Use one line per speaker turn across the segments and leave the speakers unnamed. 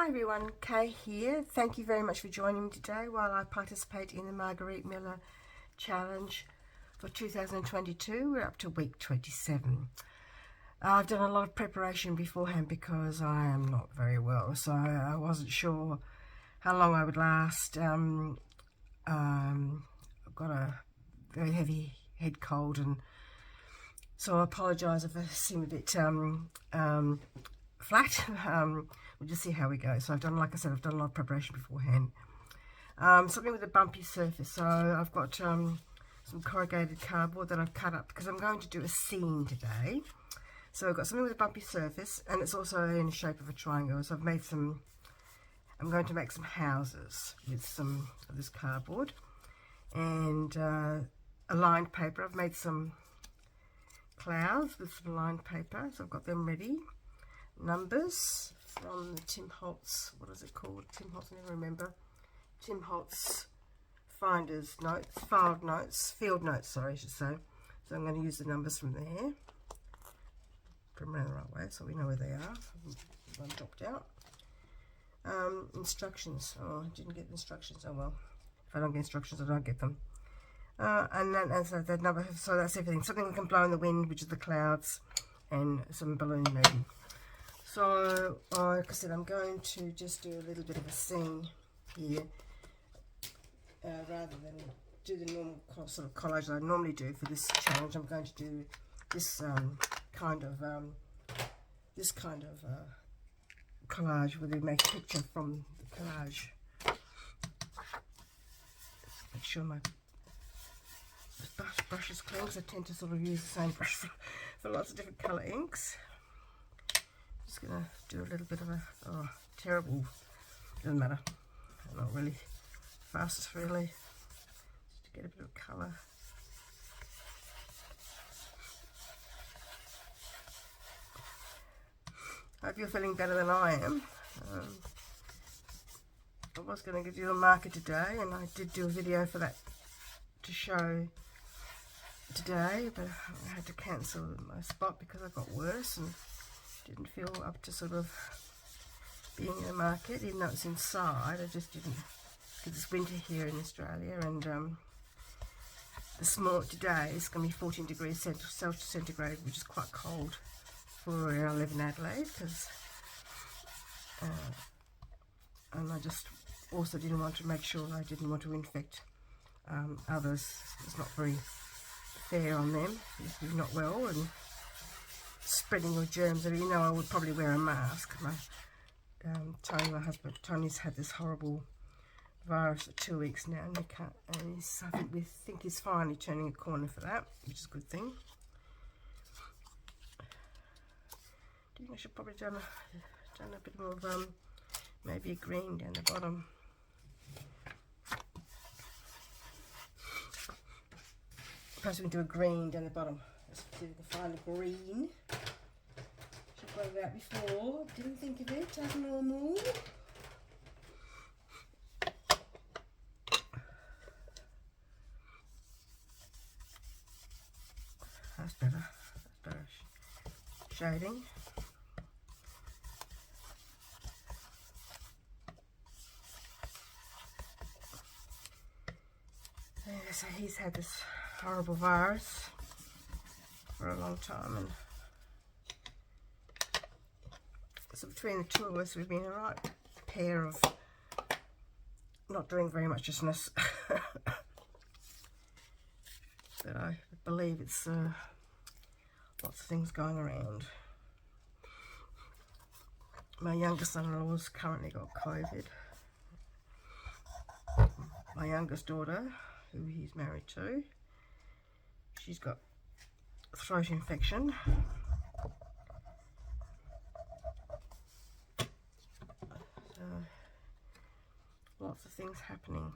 Hi everyone, Kay here. Thank you very much for joining me today while I participate in the Margarete Miller Challenge for 2022. We're up to week 27. I've done a lot of preparation beforehand because I am not very well, so I wasn't sure how long I would last. I've got a very heavy head cold, and so I apologise if I seem a bit flat. We'll just see how we go. So I've done, like I said, I've done a lot of preparation beforehand. Something with a bumpy surface. So I've got some corrugated cardboard that I've cut up because I'm going to do a scene today. So I've got something with a bumpy surface, and it's also in the shape of a triangle. So I've made some, I'm going to make some houses with some of this cardboard and a lined paper. I've made some clouds with some lined paper, so I've got them ready. Numbers from the Tim Holtz, what is it called? Tim Holtz, I never remember. Tim Holtz Finder's Notes, Field Notes, sorry, I should say. So I'm going to use the numbers from there. Put them around the right way so we know where they are. One dropped out. Instructions. Oh, I didn't get the instructions. Oh well. If I don't get instructions, I don't get them. And then as that number, so that's everything. Something that can blow in the wind, which is the clouds, and some balloon moving. So, like I said, I'm going to just do a little bit of a scene here, rather than do the normal sort of collage that I normally do for this challenge. I'm going to do this kind of collage where we make a picture from the collage. Make sure my brush is clean, because I tend to sort of use the same brush for lots of different colour inks. Just gonna do a little bit of a terrible, doesn't matter, I'm not really fast really, just to get a bit of colour. Hope you're feeling better than I am. I was going to do a marker today, and I did do a video for that to show today, but I had to cancel my spot because I got worse and didn't feel up to sort of being in a market, even though it's inside. I just didn't, because it's winter here in Australia, and today it's going to be 14 degrees centigrade, which is quite cold for where I live in Adelaide, because and I just also didn't want to make sure I didn't want to infect others. It's not very fair on them if you're not well and spreading your germs. You know, I would probably wear a mask. Tony, my husband, Tony's had this horrible virus for 2 weeks now, and we think he's finally turning a corner for that, which is a good thing. I think I should probably done a bit more of maybe a green down the bottom. Perhaps we can do a green down the bottom. Let's see if we can find a green. Should have got it out before. Didn't think of it as normal. That's better. That's better shading. So he's had this horrible virus for a long time, and so between the two of us we've been a right pair of not doing very much just us. But I believe it's lots of things going around. My youngest son-in-law's currently got COVID. My youngest daughter, who he's married to, she's got throat infection. So, lots of things happening.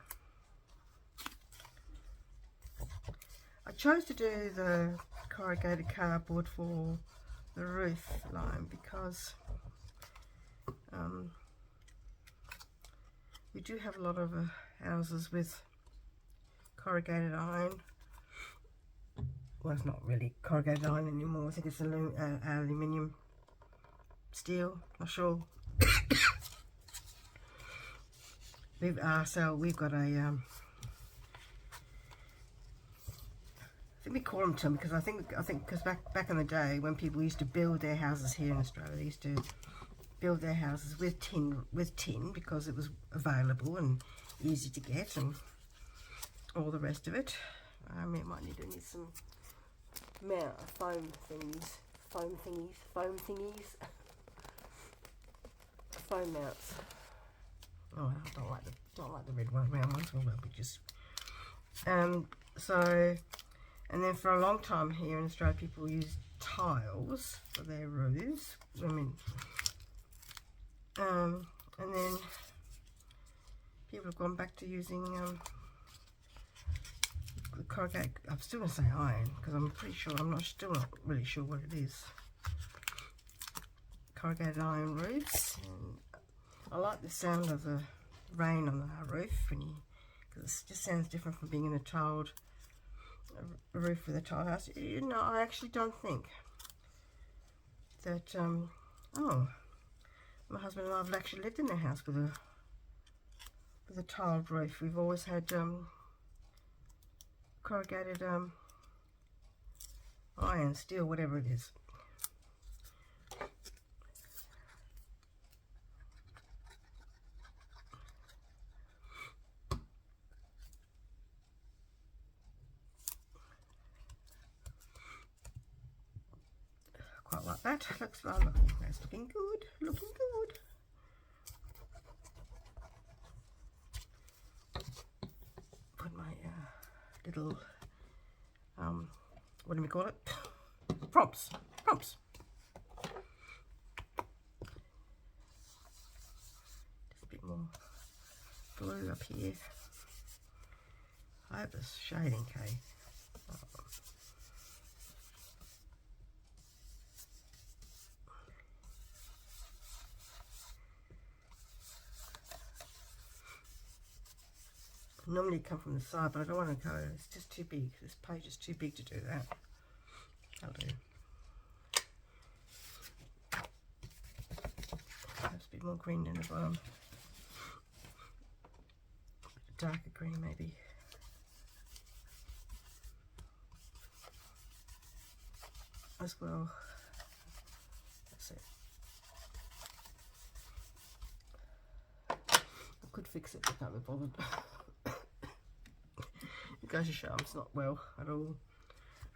I chose to do the corrugated cardboard for the roof line because we do have a lot of houses with corrugated iron. Well, it's not really corrugated iron anymore. I think it's aluminium, steel, not sure. we've got a I think we call them tin because I think because back in the day when people used to build their houses here in Australia, they used to build their houses with tin because it was available and easy to get and all the rest of it. I might need some foam mounts. Oh, I don't like the red round ones. Well, they'll be just so. And then for a long time here in Australia, people used tiles for their roofs. I mean, and then people have gone back to using the corrugated. I'm still going to say iron because I'm pretty sure still not really sure what it is. Corrugated iron roofs. And I like the sound of the rain on the roof because it just sounds different from being in a tiled roof with a tiled house. You know, I actually don't think that my husband and I have actually lived in a house with a tiled roof. We've always had corrugated iron, steel, whatever it is. Quite like that. That's looking good. Looking good. Put my little what do we call it? Props. Just a bit more blue up here. I hope it's shading, okay. Normally come from the side, but I don't want to go. It's just too big. This page is too big to do that. I'll do. Perhaps a bit more green in the bottom. A darker green, maybe. As well. That's it. I could fix it, but I can't be bothered. It goes to show it's not well at all.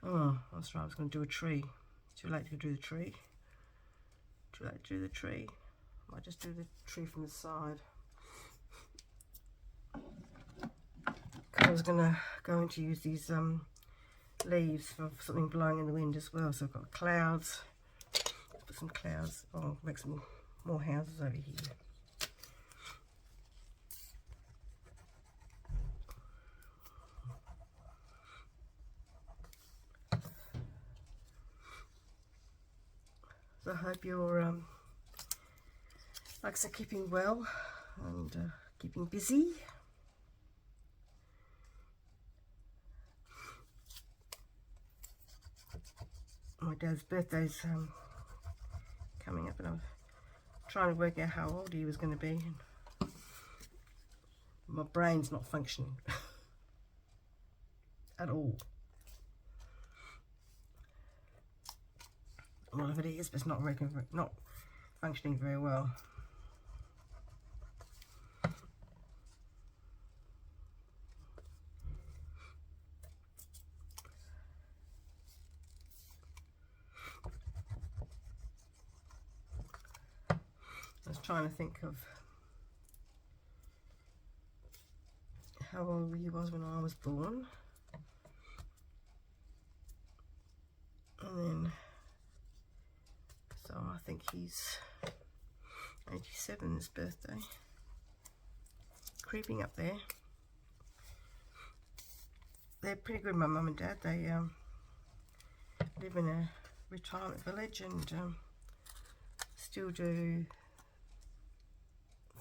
Oh, that's right, I was going to do a tree. It's too late to do the tree. Too late to do the tree. I might just do the tree from the side. I was going to use these leaves for something blowing in the wind as well. So I've got clouds. Let's put some clouds. Oh, make some more houses over here. So I hope you're, like I said, keeping well and keeping busy. My dad's birthday's coming up, and I'm trying to work out how old he was going to be. My brain's not functioning at all. A lot of it is, but it's not functioning very well. I was trying to think of how old he was when I was born, and then so I think he's 87 this birthday, creeping up there. They're pretty good, my mum and dad. They live in a retirement village and still do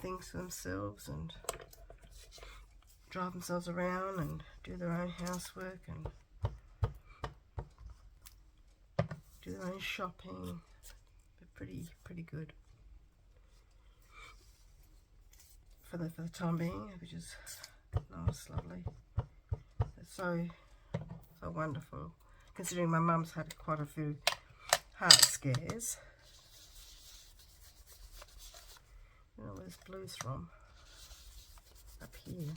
things for themselves and drive themselves around and do their own housework and do their own shopping. They're pretty good. for the time being, which is nice, lovely. It's so wonderful, considering my mum's had quite a few heart scares. I don't know where this blue's from. Up here.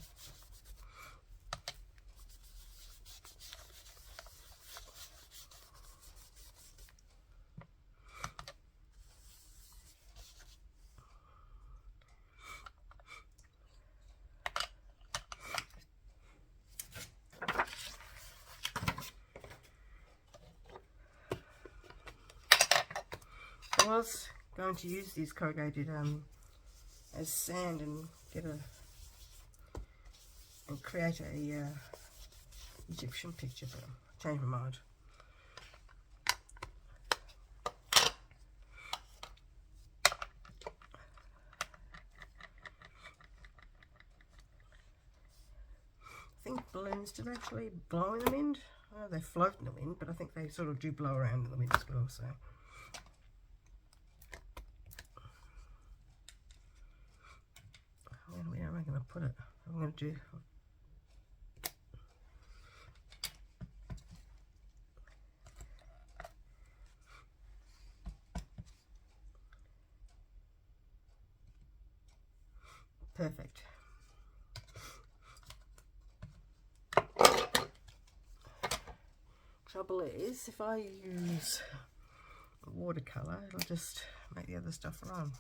I was going to use these corrugated as sand and create a Egyptian picture, but I changed my mind. I think balloons do actually blow in the wind. I know they float in the wind, but I think they sort of do blow around in the wind as well. So. Where am I going to put it? I'm going to do... Perfect. Trouble is, if I use watercolour, it'll just make the other stuff run.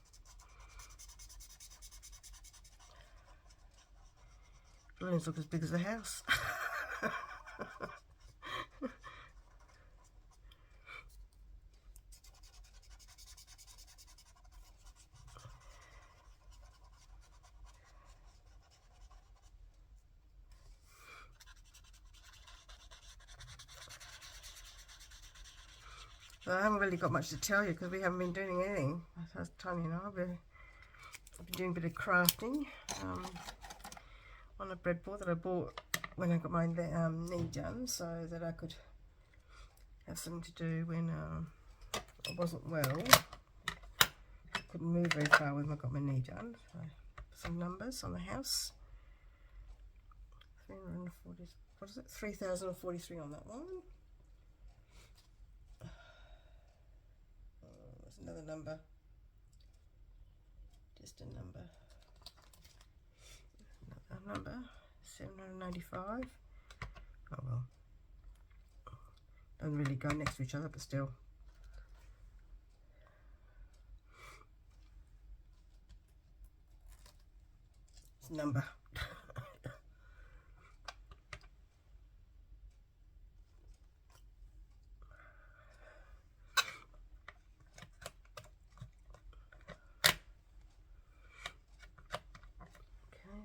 Balloons look as big as the house. So I haven't really got much to tell you because we haven't been doing anything. As Tanya and I, I've been doing a bit of crafting on a breadboard that I bought when I got my knee done, so that I could have something to do when I wasn't well. I couldn't move very far when I got my knee done. So some numbers on the house. 340. What is it? 3,043 on that one. There's another number. Just a number. Another number. 795. Oh well. Don't really go next to each other, but still. It's a number.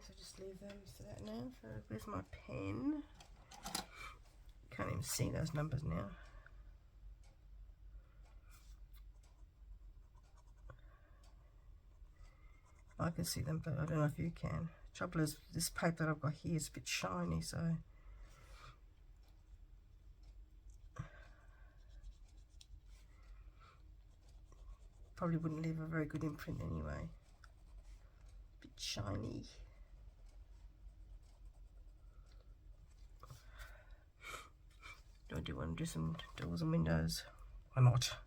So just leave them for that now. So where's my pen? Can't even see those numbers now. I can see them, but I don't know if you can. Trouble is, this paper that I've got here is a bit shiny, so probably wouldn't leave a very good imprint anyway. A bit shiny. Do I want to do some doors and windows? Why not?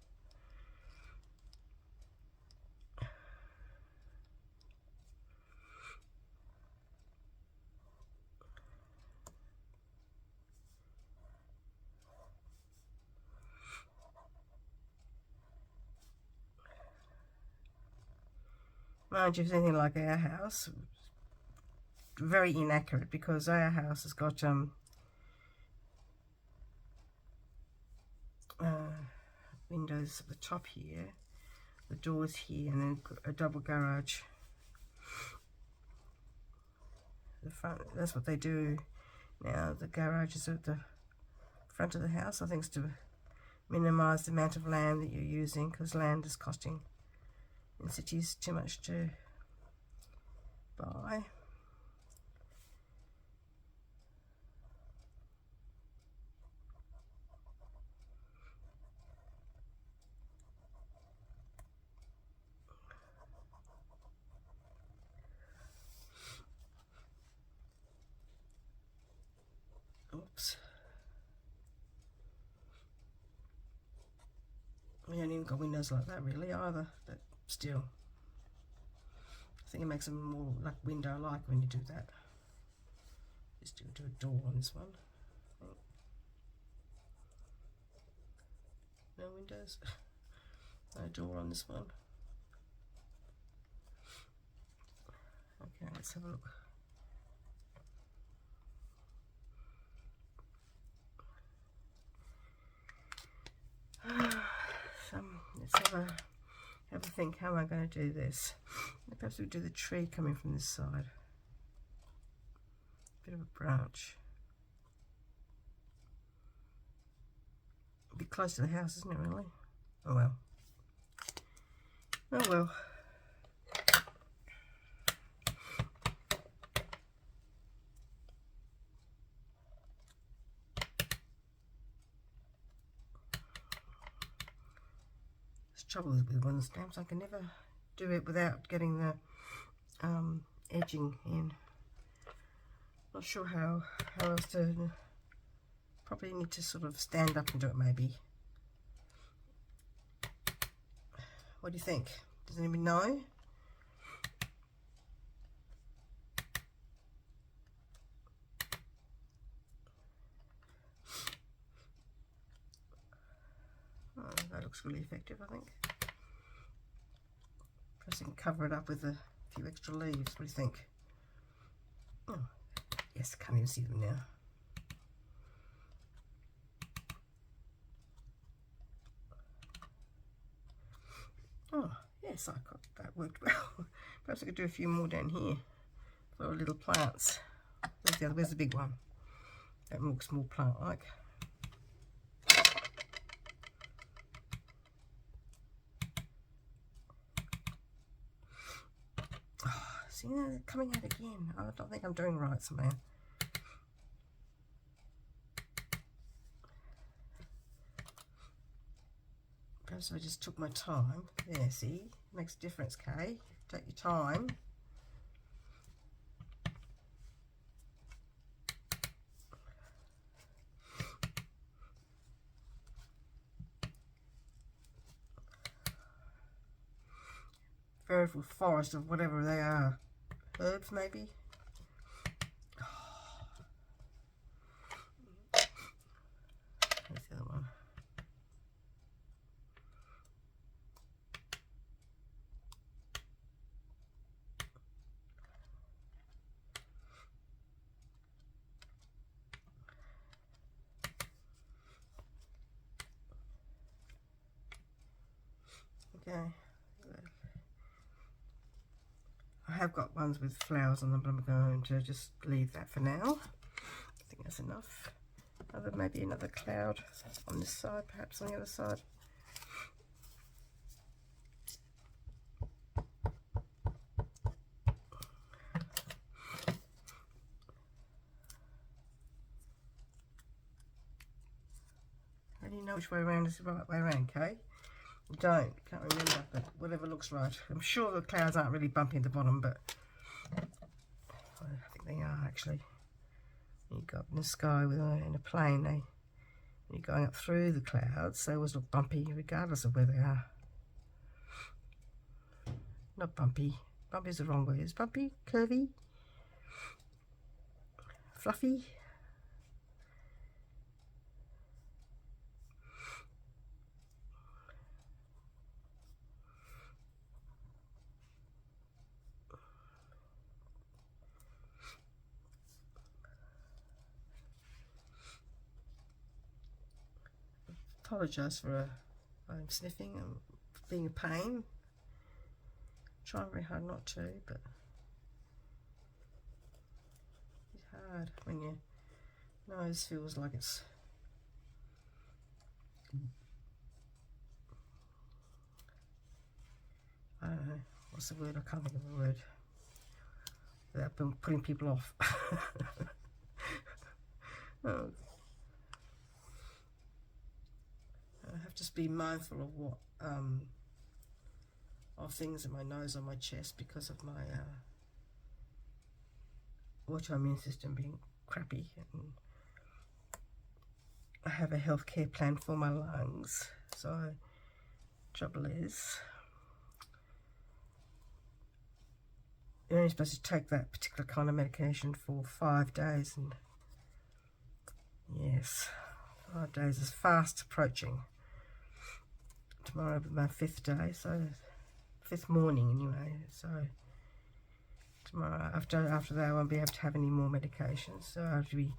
Mind you, if it's anything like our house, very inaccurate, because our house has got windows at the top here, the doors here, and then a double garage. The front, that's what they do now. The garage is at the front of the house. I think it's to minimise the amount of land that you're using, because land is costing in cities too much to buy. We haven't even got windows like that really either, but still. I think it makes them more like window-like when you do that. Just do a door on this one. No windows. No door on this one. Okay, let's have a look. Let's have a think. How am I going to do this? Perhaps we'll do the tree coming from this side. Bit of a branch. A bit close to the house, isn't it, really? Oh well. Oh well. There's trouble with one stamps. I can never do it without getting the edging in. Not sure how else to. Probably need to sort of stand up and do it maybe. What do you think? Does anybody know? Oh, that looks really effective, I think. Perhaps I can cover it up with a few extra leaves. What do you think? Oh, yes, I can't even see them now. Oh, yes, I got that worked well. Perhaps I could do a few more down here for little plants. Where's the big one? That looks more plant-like. Oh, see, they're coming out again. I don't think I'm doing right somehow. Perhaps if I just took my time. There, see? Makes a difference, Kay. Take your time. Veritable forest of whatever they are. Herbs, maybe? Where's the other one? Okay. I have got ones with flowers on them, but I'm going to just leave that for now. I think that's enough. Maybe another cloud on this side, perhaps on the other side. How do you know which way around is the right way around, Kay? Can't remember, but whatever looks right. I'm sure the clouds aren't really bumpy at the bottom, but I think they are actually. You go up in the sky in a plane, when you're going up through the clouds, they always look bumpy regardless of where they are. Not bumpy. Bumpy is the wrong word. Is bumpy? Curvy? Fluffy? Apologise for I'm sniffing and being a pain. Trying very hard not to, but it's hard when your nose feels like it's I don't know, what's the word? I can't think of a word without putting people off. Oh. I have to be mindful of what of things in my nose or my chest because of my autoimmune system being crappy, and I have a healthcare plan for my lungs, so Trouble is, you're only supposed to take that particular kind of medication for 5 days, and yes, 5 days is fast approaching. Tomorrow will be my 5th day, so 5th morning anyway, so tomorrow, after that, I won't be able to have any more medications, so I have to be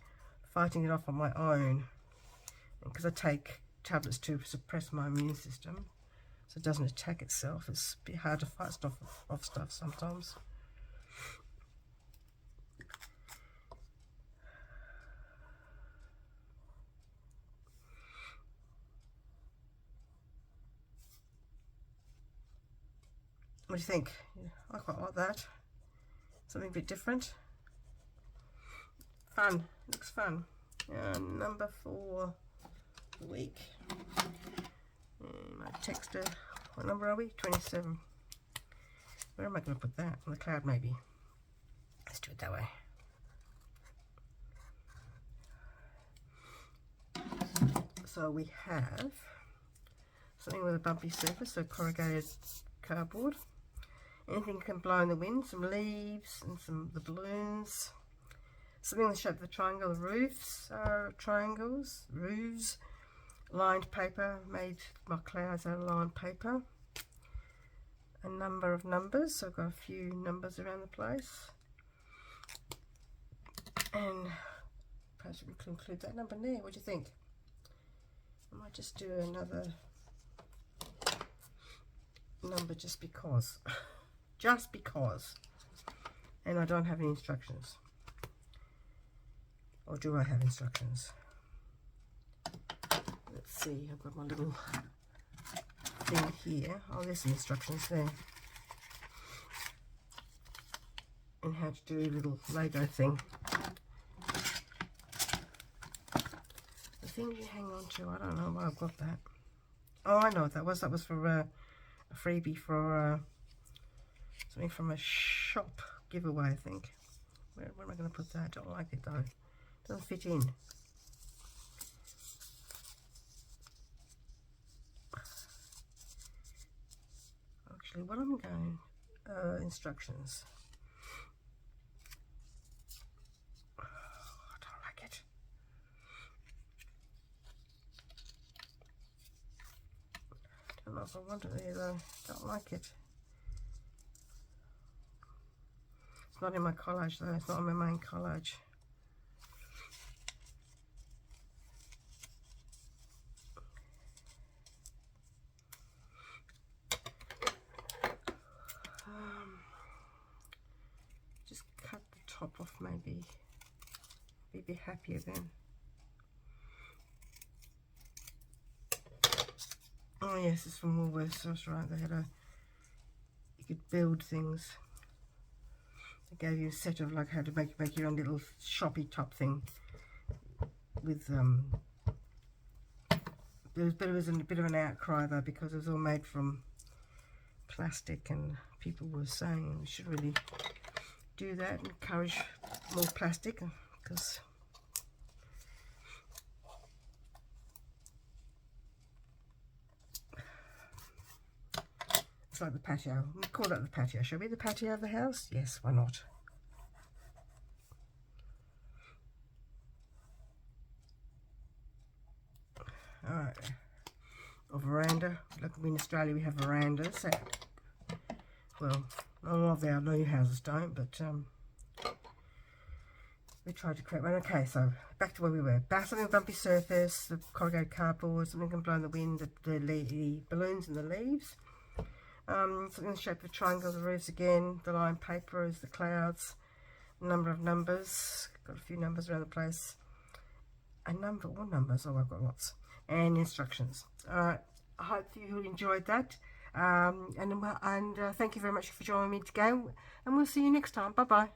fighting it off on my own, because I take tablets to suppress my immune system, so it doesn't attack itself. It's a bit hard to fight off stuff sometimes. What do you think? Yeah, I quite like that. Something a bit different. Fun. Looks fun. Number for the week. My texter. What number are we? 27. Where am I going to put that? On the cloud, maybe. Let's do it that way. So we have something with a bumpy surface, so corrugated cardboard. Anything can blow in the wind, some leaves and some of the balloons. Something in the shape of a triangle, the roofs are triangles, roofs. Lined paper, made my clouds out of lined paper. A number of numbers, so I've got a few numbers around the place. And perhaps we can include that number there. What do you think? I might just do another number just because. Just because. And I don't have any instructions. Or do I have instructions? Let's see, I've got my little thing here. Oh, there's some instructions there. And how to do a little Lego thing. The things you hang on to, I don't know why I've got that. Oh, I know what that was. That was for a freebie for something from a shop giveaway, I think. Where am I going to put that? I don't like it though. It doesn't fit in. Actually, what I'm going, instructions. Oh, I don't like it. I don't know if I want it there though. Don't like it. It's not in my collage though. It's not in my main collage. Just cut the top off maybe. Be happier then. Oh yes, it's from Woolworths. That's right. They had you could build things. They gave you a set of like how to make your own little shoppy top thing. With there was a bit of an outcry though because it was all made from plastic, and people were saying we should really do that and encourage more plastic, because it's like the patio. We'll call that the patio. Shall we? The patio of the house? Yes, why not? Alright. A veranda. Like in Australia we have verandas. Well, a lot of our new houses don't, but we tried to create one. Okay, so back to where we were. Something bumpy surface, the corrugated cardboard, something can blow in the wind, the balloons and the leaves. Something in the shape of a triangle, the roofs again, the lined paper is the clouds, a number of numbers, got a few numbers around the place. A number, all numbers, oh I've got lots. And instructions. Alright, I hope you enjoyed that. And thank you very much for joining me today, and we'll see you next time. Bye bye.